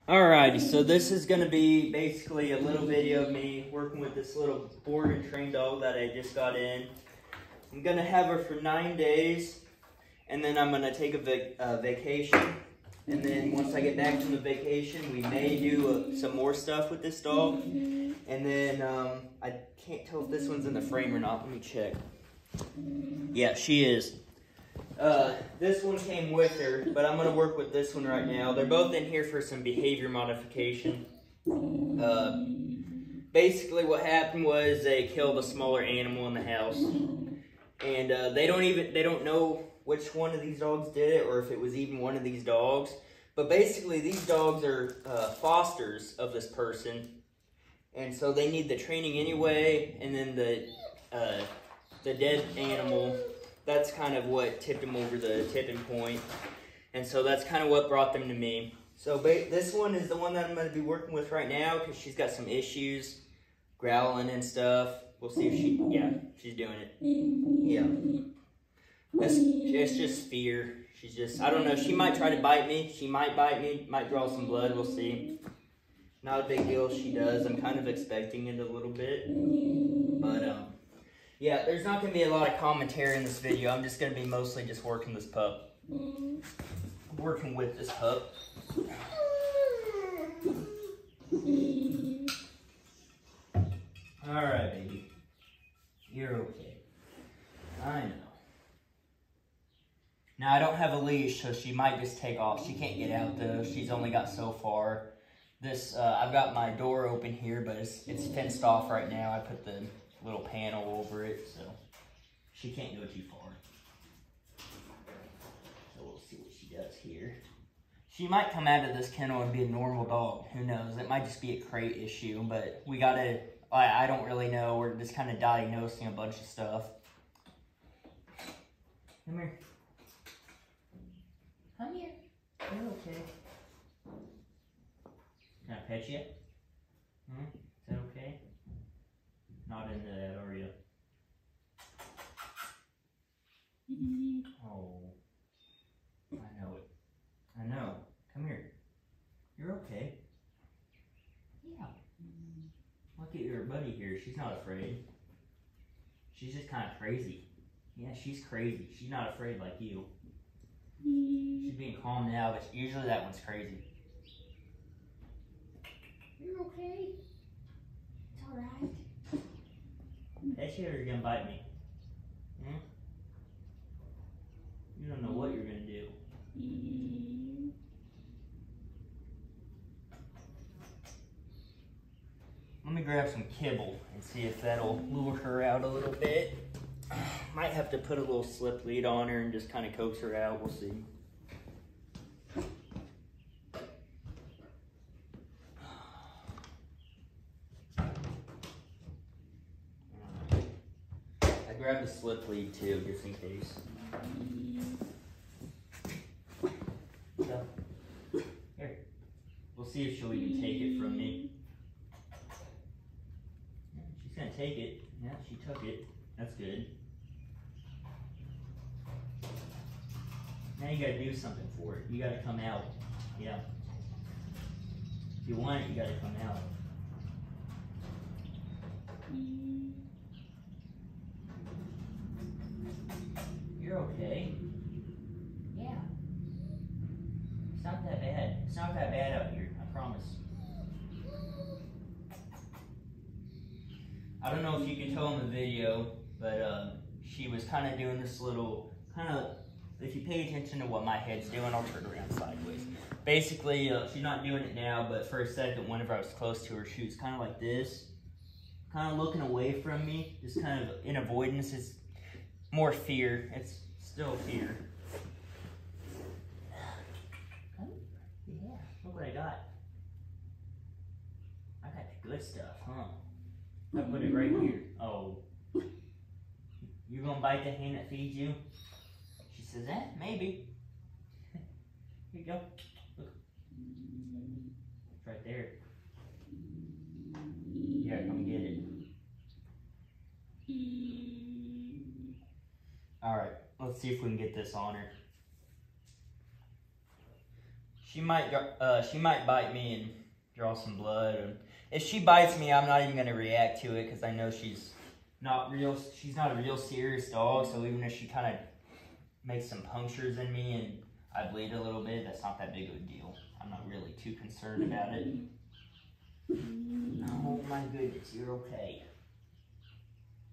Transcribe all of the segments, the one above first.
Alrighty, so this is going to be basically a little video of me working with this little board and trained dog that I just got in. I'm going to have her for 9 days, and then I'm going to take a vacation. And then once I get back from the vacation, we may do some more stuff with this dog. And then I can't tell if this one's in the frame or not. Let me check. Yeah, she is. This one came with her, but I'm going to work with this one right now. They're both in here for some behavior modification. Basically what happened was they killed a smaller animal in the house. And they don't know which one of these dogs did it or if it was even one of these dogs. But basically these dogs are fosters of this person. And so they need the training anyway, and then the dead animal, that's kind of what tipped them over the tipping point. And so that's kind of what brought them to me. So this one is the one that I'm going to be working with right now because she's got some issues, growling and stuff. We'll see if she's doing it. Yeah. It's just fear. She's just, I don't know, she might try to bite me. She might bite me, might draw some blood, we'll see. Not a big deal if she does. I'm kind of expecting it a little bit. But, yeah, there's not going to be a lot of commentary in this video. I'm just going to be mostly just working this pup. Working with this pup. Alright, baby. You're okay. I know. Now, I don't have a leash, so she might just take off. She can't get out, though. She's only got so far. This, I've got my door open here, but it's fenced off right now. I put the little panel over it, so she can't go too far. So we'll see what she does here. She might come out of this kennel and be a normal dog. Who knows? It might just be a crate issue, but we gotta, I don't really know. We're just kind of diagnosing a bunch of stuff. Come here. Come here. You're okay. Can I pet you? Is that okay? Not into that, are you? Oh. I know it. I know. Come here. You're okay. Yeah. Look at your buddy here. She's not afraid. She's just kind of crazy. Yeah, she's crazy. She's not afraid like you. She's being calm now, but usually that one's crazy. You're okay? It's alright. That shit or you're gonna bite me. You don't know what you're gonna do. Let me grab some kibble and see if that'll lure her out a little bit. Might have to put a little slip lead on her and just kind of coax her out. We'll see. Grab the slip lead too, just in case. So, here. We'll see if she'll even take it from me. Yeah, she's gonna take it. Yeah, she took it. That's good. Now you gotta do something for it. You gotta come out. Yeah. If you want it, you gotta come out. You're okay. Yeah. It's not that bad. It's not that bad out here, I promise. I don't know if you can tell in the video, but she was kind of doing this little, if you pay attention to what my head's doing, I'll turn around sideways. Basically, she's not doing it now, but for a second, whenever I was close to her, she was kind of like this. Kind of looking away from me, just kind of in avoidance. It's more fear. It's still fear. Yeah, look what I got. I got the good stuff, huh? I put it right here. Oh. You gonna bite the hand that feeds you? She says, maybe. Here you go. Look. It's right there. Yeah, come get it. Alright, let's see if we can get this on her. She might bite me and draw some blood. And if she bites me, I'm not even gonna react to it because I know she's not a real serious dog. So even if she kind of makes some punctures in me and I bleed a little bit, that's not that big of a deal. I'm not really too concerned about it. Oh my goodness, you're okay.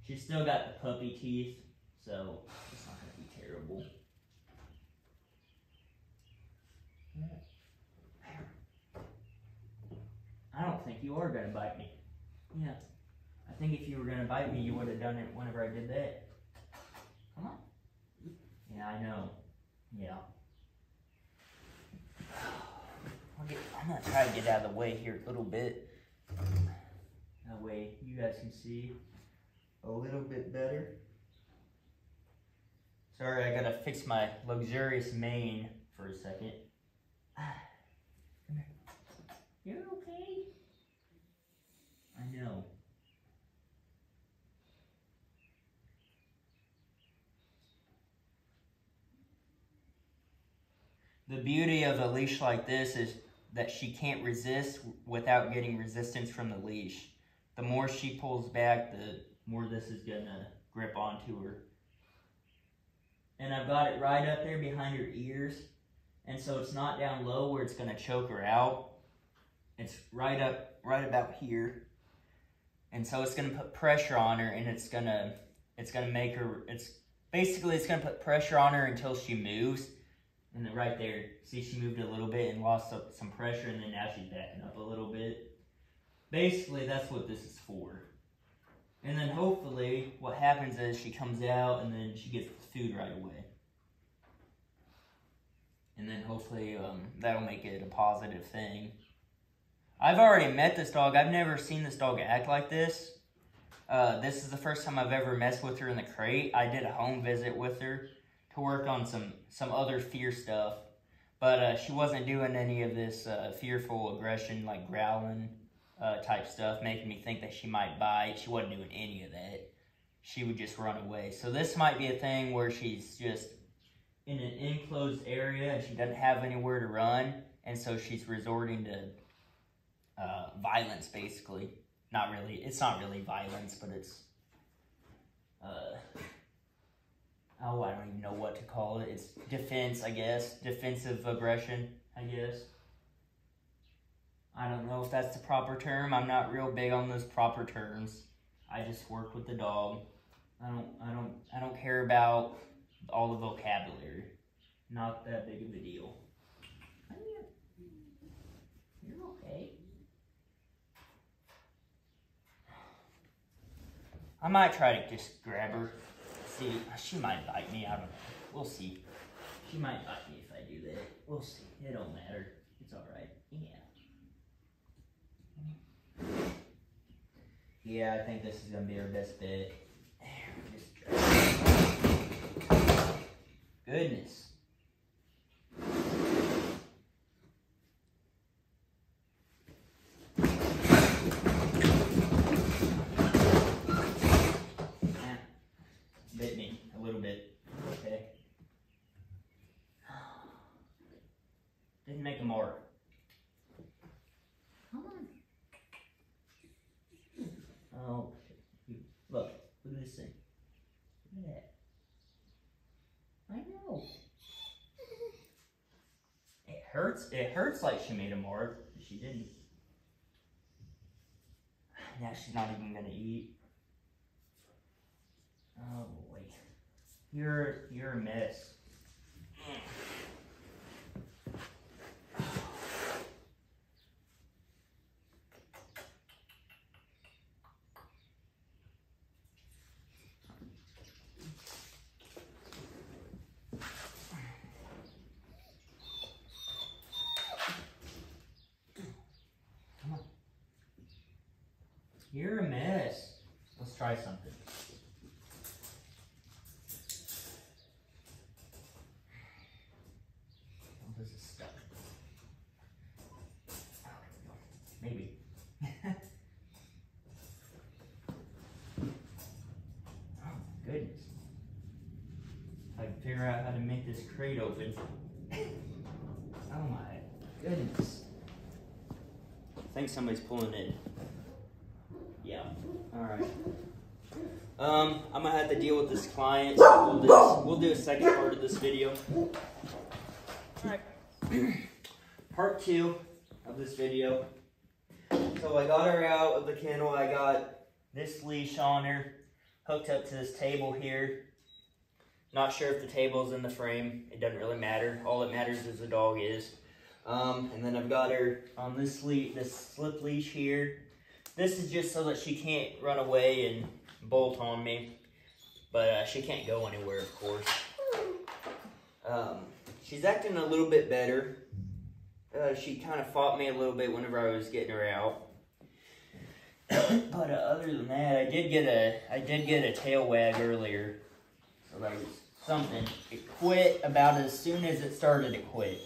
She's still got the puppy teeth, so it's not gonna be terrible. I don't think you are gonna bite me. Yeah. I think if you were gonna bite me, you would have done it whenever I did that. Come on. Yeah, I know. Yeah. I'm gonna try to get out of the way here a little bit. That way you guys can see a little bit better. Sorry, I gotta fix my luxurious mane for a second. Come here. You're okay? I know. The beauty of a leash like this is that she can't resist without getting resistance from the leash. The more she pulls back, the more this is gonna grip onto her. And I've got it right up there behind her ears, and so it's not down low where it's gonna choke her out. It's right about here. And so it's gonna put pressure on her, and it's gonna make her, it's gonna put pressure on her until she moves. And then right there, see, she moved a little bit and lost some pressure, and then now she's backing up a little bit. Basically, that's what this is for. And then hopefully, what happens is she comes out, and then she gets food right away. And then hopefully, that'll make it a positive thing. I've already met this dog. I've never seen this dog act like this. This is the first time I've ever messed with her in the crate. I did a home visit with her to work on some other fear stuff, but she wasn't doing any of this fearful aggression, like growling type stuff, making me think that she might bite. She wasn't doing any of that. She would just run away. So this might be a thing where she's just in an enclosed area and she doesn't have anywhere to run, and so she's resorting to violence, basically. Not really. It's not really violence, but it's oh, I don't even know what to call it. It's defense, I guess. Defensive aggression, I guess. I don't know if that's the proper term. I'm not real big on those proper terms. I just work with the dog. I don't care about all the vocabulary. Not that big of a deal. You're okay. I might try to just grab her. See, she might bite me. I don't know. We'll see. She might bite me if I do that. We'll see. It don't matter. It's all right. Yeah. Yeah, I think this is gonna be our best bet. Goodness. Bit me a little bit. Okay. Didn't make a mark. Come on. Oh, look at this thing. Look at that. I know. It hurts. It hurts like she made a mark. She didn't. Now she's not even gonna eat. Oh boy, you're a mess. Come on, you're a mess. Let's try something. Maybe. Oh, goodness. If I can figure out how to make this crate open. Oh my. goodness. I think somebody's pulling in. Yeah. Alright. I'm gonna have to deal with this client. We'll do a second part of this video. Alright. Part 2 of this video. So I got her out of the kennel. I got this leash on her, hooked up to this table here. Not sure if the table's in the frame. It doesn't really matter. All that matters is the dog is. And then I've got her on this slip leash here. This is just so that she can't run away and bolt on me. But she can't go anywhere, of course. She's acting a little bit better. She kind of fought me a little bit whenever I was getting her out. But other than that, I did get a tail wag earlier. So that was something. It quit about as soon as it started to quit.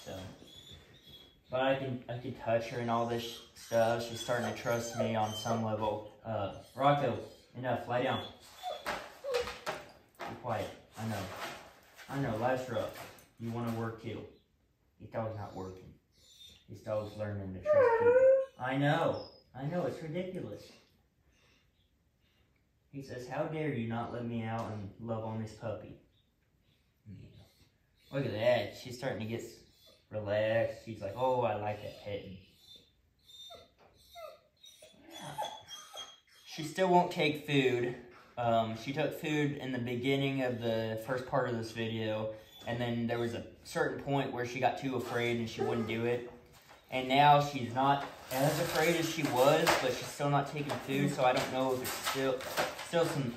So, but I can touch her and all this stuff. She's starting to trust me on some level. Rocco, enough. Lie down. Be quiet. I know. Life's rough. You want to work too. This dog's not working. This dog's learning to trust people. I know. It's ridiculous. He says, "How dare you not let me out and love on this puppy?" Yeah. Look at that. She's starting to get relaxed. She's like, "Oh, I like that petting." She still won't take food. She took food in the beginning of the first part of this video, and then there was a certain point where she got too afraid and she wouldn't do it. And now she's not as afraid as she was, but she's still not taking food, so I don't know if it's still some...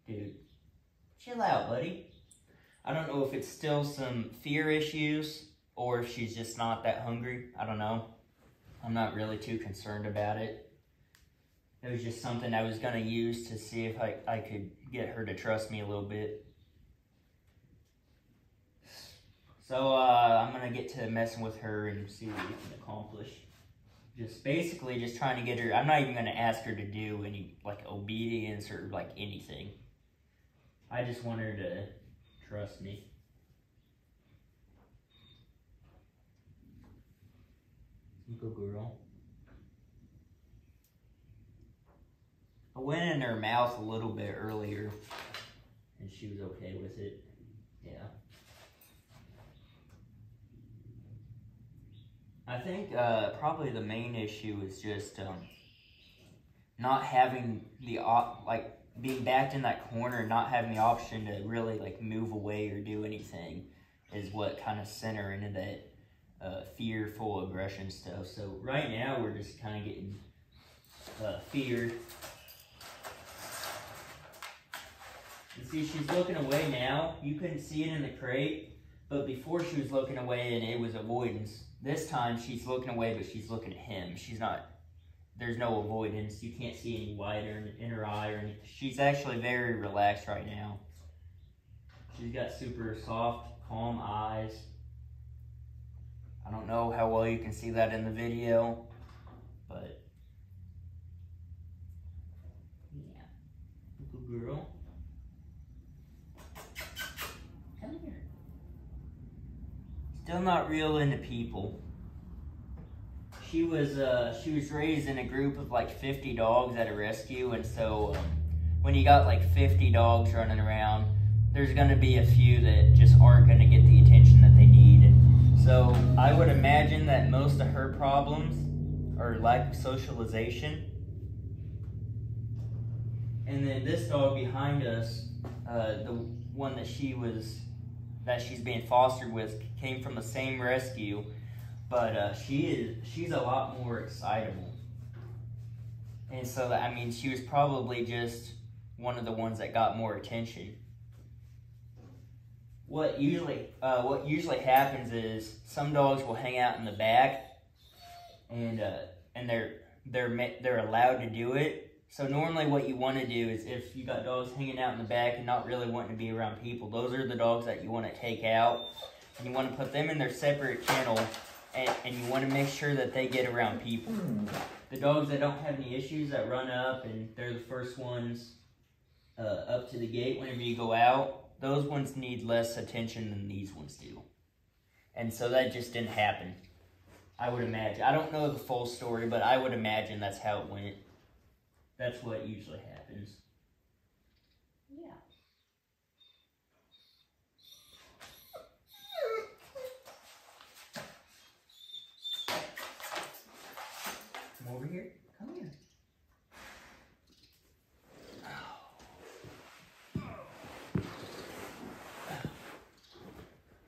Dude, chill out, buddy. I don't know if it's still some fear issues, or if she's just not that hungry. I don't know. I'm not really too concerned about it. It was just something I was going to use to see if I could get her to trust me a little bit. So, I'm going to get to messing with her and see what we can accomplish. Basically just trying to get her, I'm not even going to ask her to do any, like, obedience or, like, anything. I just want her to trust me. Good girl. I went in her mouth a little bit earlier, and she was okay with it. Yeah. I think probably the main issue is just not having the being backed in that corner, not having the option to really like move away or do anything, is what kind of sent her into that fearful aggression stuff. So right now we're just kind of getting feared. You see, she's looking away now. You couldn't see it in the crate, but before she was looking away and it was avoidance. This time she's looking away, but she's looking at him. She's not, there's no avoidance. You can't see any white in her eye or anything. She's actually very relaxed right now. She's got super soft, calm eyes. I don't know how well you can see that in the video, but yeah, good girl. Come here. Still not real into people. She was raised in a group of like 50 dogs at a rescue, and so when you got like 50 dogs running around, there's going to be a few that just aren't going to get the attention that they need. And so I would imagine that most of her problems are lack of socialization. And then this dog behind us, the one that she's being fostered with, came from the same rescue, but she's a lot more excitable. And so, I mean, she was probably just one of the ones that got more attention. What usually happens is some dogs will hang out in the back, and they're allowed to do it. So normally what you want to do is, if you got dogs hanging out in the back and not really wanting to be around people, those are the dogs that you want to take out, and you want to put them in their separate kennel, and you want to make sure that they get around people. The dogs that don't have any issues, that run up and they're the first ones up to the gate whenever you go out, those ones need less attention than these ones do. And so that just didn't happen. I would imagine. I don't know the full story, but I would imagine that's how it went. That's what usually happens. Yeah. Come over here. Come here.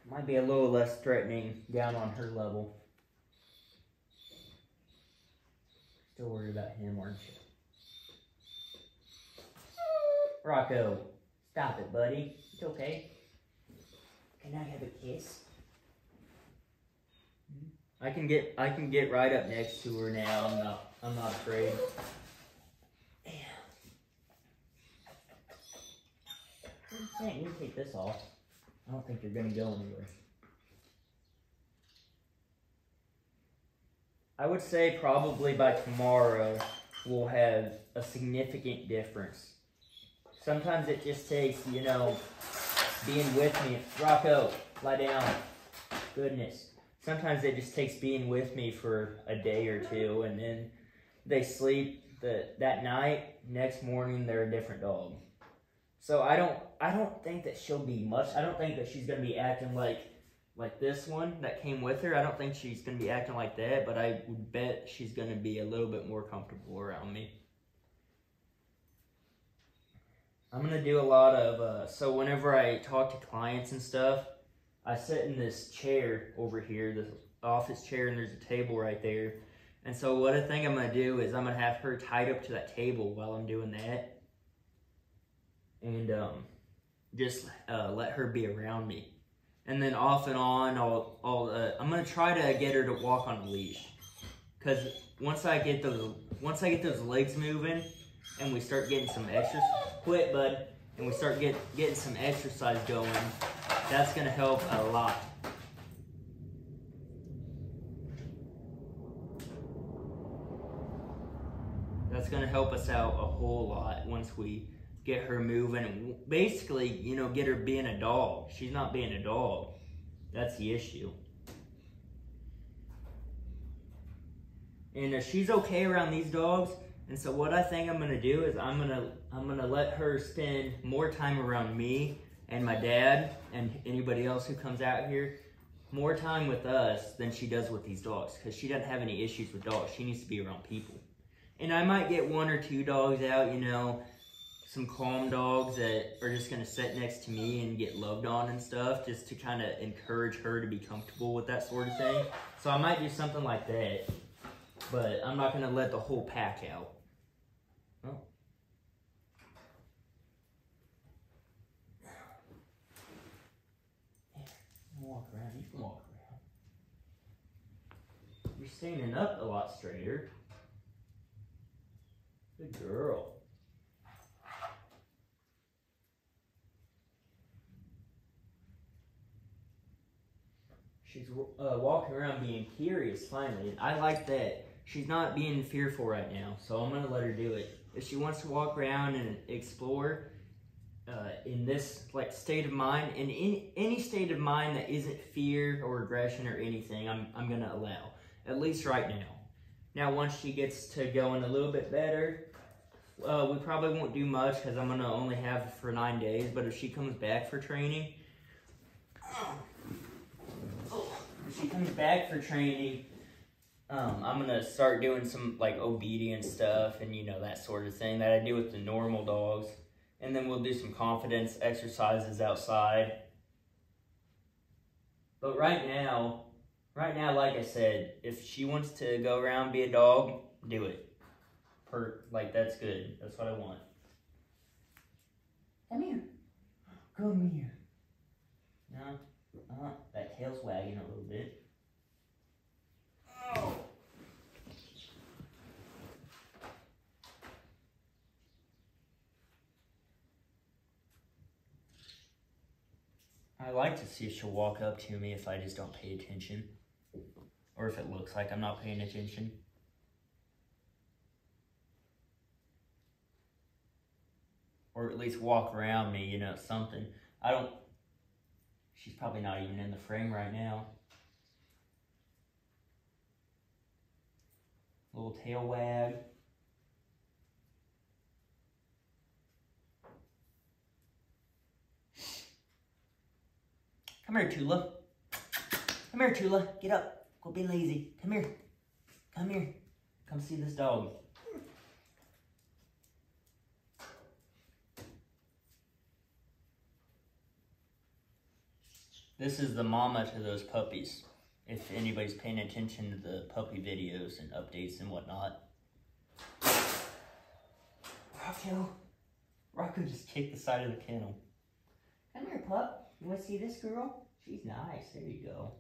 Might be a little less threatening down on her level. Still worried about him, aren't you? Rocco, stop it, buddy. It's okay. Can I have a kiss? I can get right up next to her now. I'm not afraid. Yeah, you can take this off. I don't think you're gonna go anywhere. I would say probably by tomorrow we'll have a significant difference. Sometimes it just takes, you know, being with me. Rocco, lie down. Goodness. Sometimes it just takes being with me for a day or two, and then they sleep that night. Next morning, they're a different dog. So I don't think that she'll be much. I don't think that she's gonna be acting like this one that came with her. I don't think she's gonna be acting like that, but I would bet she's gonna be a little bit more comfortable around me. I'm gonna do a lot of, so whenever I talk to clients and stuff, I sit in this chair over here, this office chair, and there's a table right there. And so what I think I'm gonna do is I'm gonna have her tied up to that table while I'm doing that. And just let her be around me. And then off and on, I'm gonna try to get her to walk on a leash. Cause once I get those legs moving, and we start getting some exercise, quit bud, and we start getting some exercise going, that's gonna help a lot. That's gonna help us out a whole lot once we get her moving and basically, you know, get her being a dog. She's not being a dog. That's the issue. And she's okay around these dogs. And so what I think I'm gonna do is I'm gonna let her spend more time around me and my dad and anybody else who comes out here, more time with us than she does with these dogs, because she doesn't have any issues with dogs. She needs to be around people. And I might get 1 or 2 dogs out, you know, some calm dogs that are just gonna sit next to me and get loved on and stuff, just to kind of encourage her to be comfortable with that sort of thing. So I might do something like that, but I'm not gonna let the whole pack out. Oh. Yeah, walk around. You can walk around. You're standing up a lot straighter. Good girl. She's walking around being curious finally, and I like that. She's not being fearful right now, so I'm going to let her do it. If she wants to walk around and explore in this state of mind, in any state of mind that isn't fear or aggression or anything, I'm going to allow, at least right now. Now, once she gets to going a little bit better, we probably won't do much because I'm going to only have her for 9 days, but if she comes back for training, I'm gonna start doing some obedience stuff and that sort of thing that I do with the normal dogs, and then we'll do some confidence exercises outside. But right now, like I said, if she wants to go around, be a dog, do it. That's good. That's what I want. Come here. Come here. No. That tail's wagging a little bit. Oh. I like to see if she'll walk up to me if I just don't pay attention. Or if it looks like I'm not paying attention. Or at least walk around me, something. She's probably not even in the frame right now. Little tail wag. Come here, Tula. Come here, Tula. Get up. Go be lazy. Come here. Come here. Come see this dog. This is the mama to those puppies. If anybody's paying attention to the puppy videos and updates and whatnot. Rocco just kicked the side of the kennel. Come here, pup. You want to see this girl? She's nice. There you go.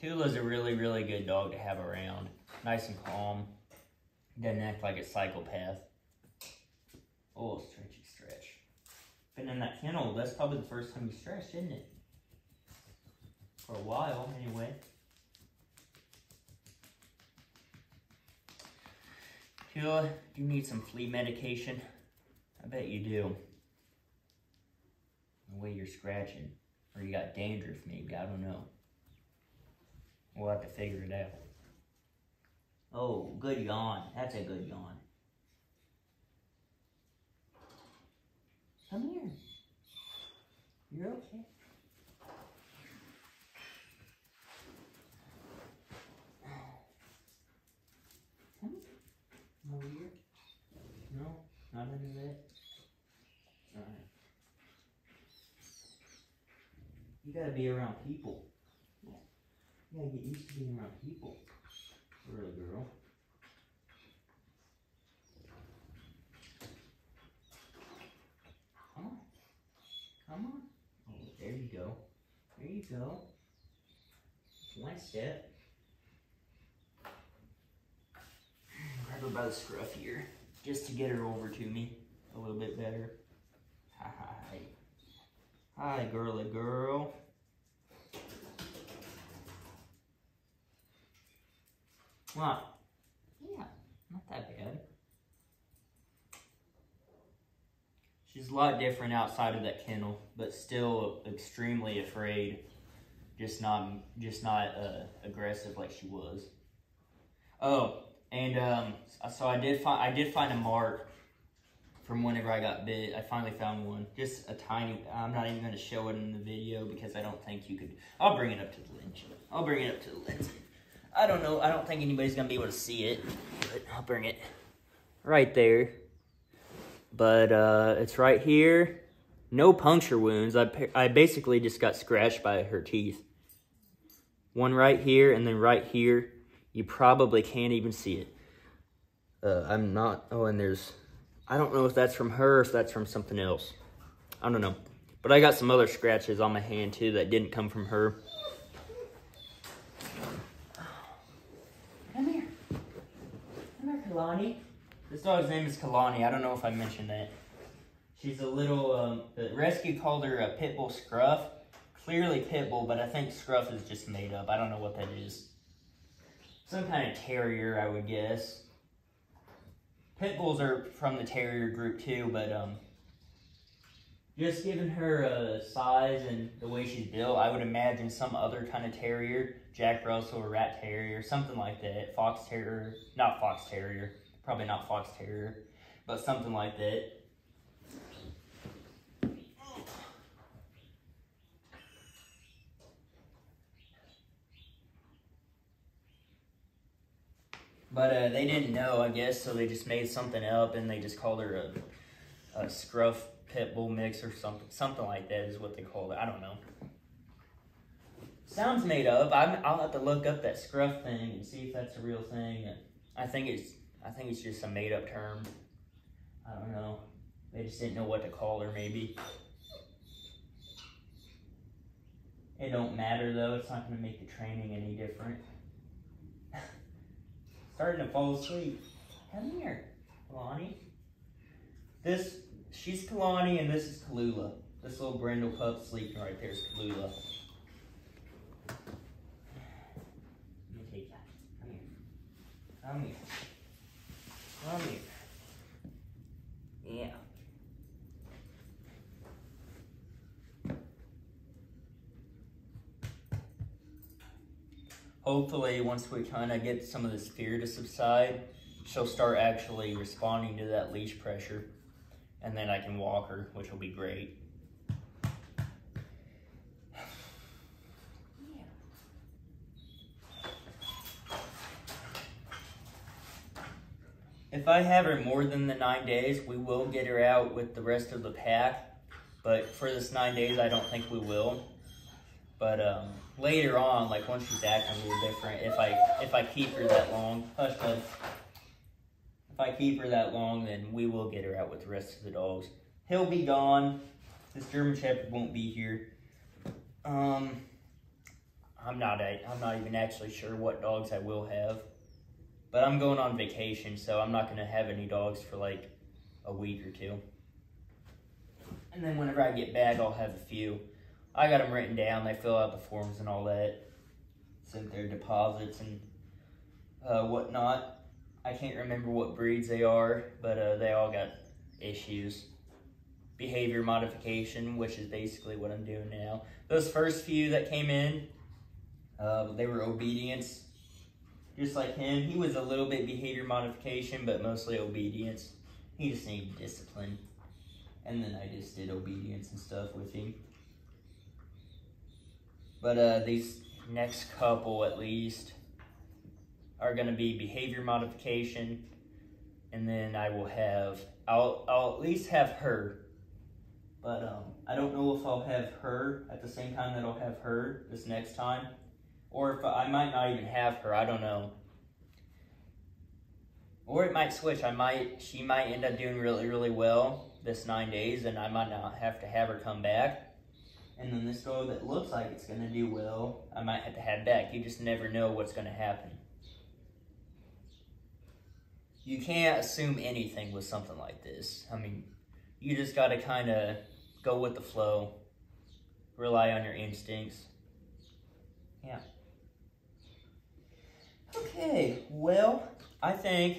Tula's a really, really good dog to have around. Nice and calm. Doesn't act like a psychopath. Oh, stretchy stretch. Been in that kennel, that's probably the first time you stretched, isn't it? For a while, anyway. Tula, do you need some flea medication? I bet you do. The way you're scratching. Or you got dandruff maybe, I don't know. We'll have to figure it out. Oh, good yawn. That's a good yawn. Come here. You're okay. Come here. Over here. No, not into that. Alright. You gotta be around people. You gotta get used to being around people. Little girl. Come on. Come on. Oh, there you go. There you go. One step. Grab her by the scruff here, just to get her over to me a little bit better. Hi. Hi, girly girl. What? Yeah, not that bad. She's a lot different outside of that kennel, but still extremely afraid. Just not aggressive like she was. Oh, and so I did find a mark from whenever I got bit. I finally found one, just a tiny. I'm not even going to show it in the video because I don't think you could. I'll bring it up to the lens. I don't know. I don't think anybody's going to be able to see it, but I'll bring it right there. But it's right here. No puncture wounds. I basically just got scratched by her teeth. One right here and then right here. You probably can't even see it. I'm not... Oh, and there's... I don't know if that's from her or if that's from something else. I don't know. But I got some other scratches on my hand, too, that didn't come from her. Come here. Come here, Kalani. This dog's name is Kalani. I don't know if I mentioned that. She's a little, the rescue called her a pit bull scruff. Clearly pit bull, but I think scruff is just made up. I don't know what that is. Some kind of terrier, I would guess. Pit bulls are from the terrier group too, but just given her size and the way she's built, I would imagine some other kind of terrier, Jack Russell or Rat Terrier, something like that. Fox Terrier, not Fox Terrier, probably not Fox Terrier, but something like that. But they didn't know, I guess, so they just made something up and they just called her a scruff pit bull mix or something. Something like that is what they called it. I don't know. Sounds made up. I'll have to look up that scruff thing and see if that's a real thing. I think it's just a made up term. I don't know. They just didn't know what to call her, maybe. It don't matter though. It's not going to make the training any different. Starting to fall asleep. Come here, Kalani. She's Kalani and this is Kalula. This little brindle pup sleeping right there is Kalula. Let me take that. Come here. Come here. Come here. Yeah. hopefully once we kind of get some of this fear to subside, she'll start actually responding to that leash pressure. And then I can walk her, which will be great. If I have her more than the 9 days, we will get her out with the rest of the pack. But for this 9 days, I don't think we will. But later on, like once she's acting a little different, if I keep her that long, hush bud. If I keep her that long, then we will get her out with the rest of the dogs. He'll be gone. This German Shepherd won't be here. I'm not even actually sure what dogs I will have. But I'm going on vacation, so I'm not going to have any dogs for like a week or two. And then whenever I get back, I'll have a few. I got them written down. They fill out the forms and all that. Sent their deposits and whatnot. I can't remember what breeds they are, but they all got issues. Behavior modification, which is basically what I'm doing now. Those first few that came in, they were obedience. Just like him, he was a little bit behavior modification, but mostly obedience. He just needed discipline. And then I just did obedience and stuff with him. But these next couple, at least, are going to be behavior modification. And then I will have, I'll at least have her. But I don't know if I'll have her at the same time that I'll have her this next time. Or if I might not even have her, I don't know. Or it might switch. She might end up doing really, really well this 9 days, and I might not have to have her come back. And then this dog that looks like it's going to do well, I might have to have back. You just never know what's going to happen. You can't assume anything with something like this. I mean, you just got to kind of go with the flow. Rely on your instincts. Yeah. Okay, well, I think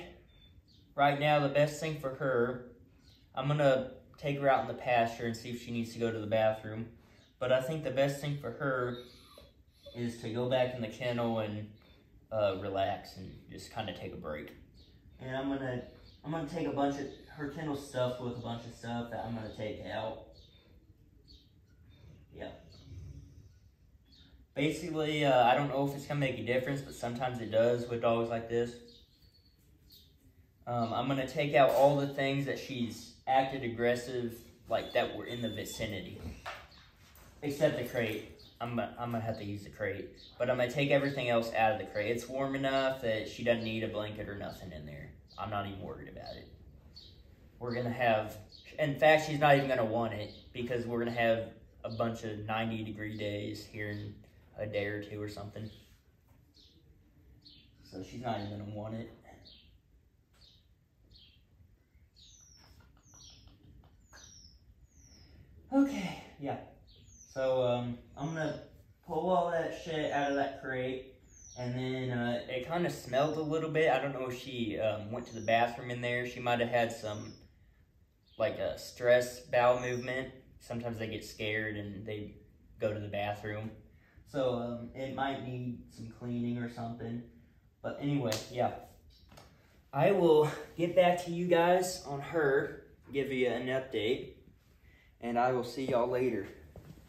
right now the best thing for her, I'm going to take her out in the pasture and see if she needs to go to the bathroom. But I think the best thing for her is to go back in the kennel and relax and just kind of take a break. And I'm gonna take a bunch of her kennel stuff with a bunch of stuff that I'm gonna take out. Yeah. Basically, I don't know if it's gonna make a difference, but sometimes it does with dogs like this. I'm gonna take out all the things that she's acted aggressive, like that were in the vicinity. Except the crate. I'm gonna have to use the crate. But I'm gonna take everything else out of the crate. It's warm enough that she doesn't need a blanket or nothing in there. I'm not even worried about it. We're gonna have, in fact, she's not even gonna want it because we're gonna have a bunch of 90-degree days here in a day or two or something. So she's not even gonna want it. Okay, yeah. So I'm gonna pull all that shit out of that crate, and then it kind of smelled a little bit. I don't know if she went to the bathroom in there. She might have had some like a stress bowel movement. Sometimes they get scared and they go to the bathroom. So it might need some cleaning or something. But anyway, yeah. I will get back to you guys on her, give you an update, and I will see y'all later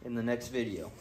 in the next video.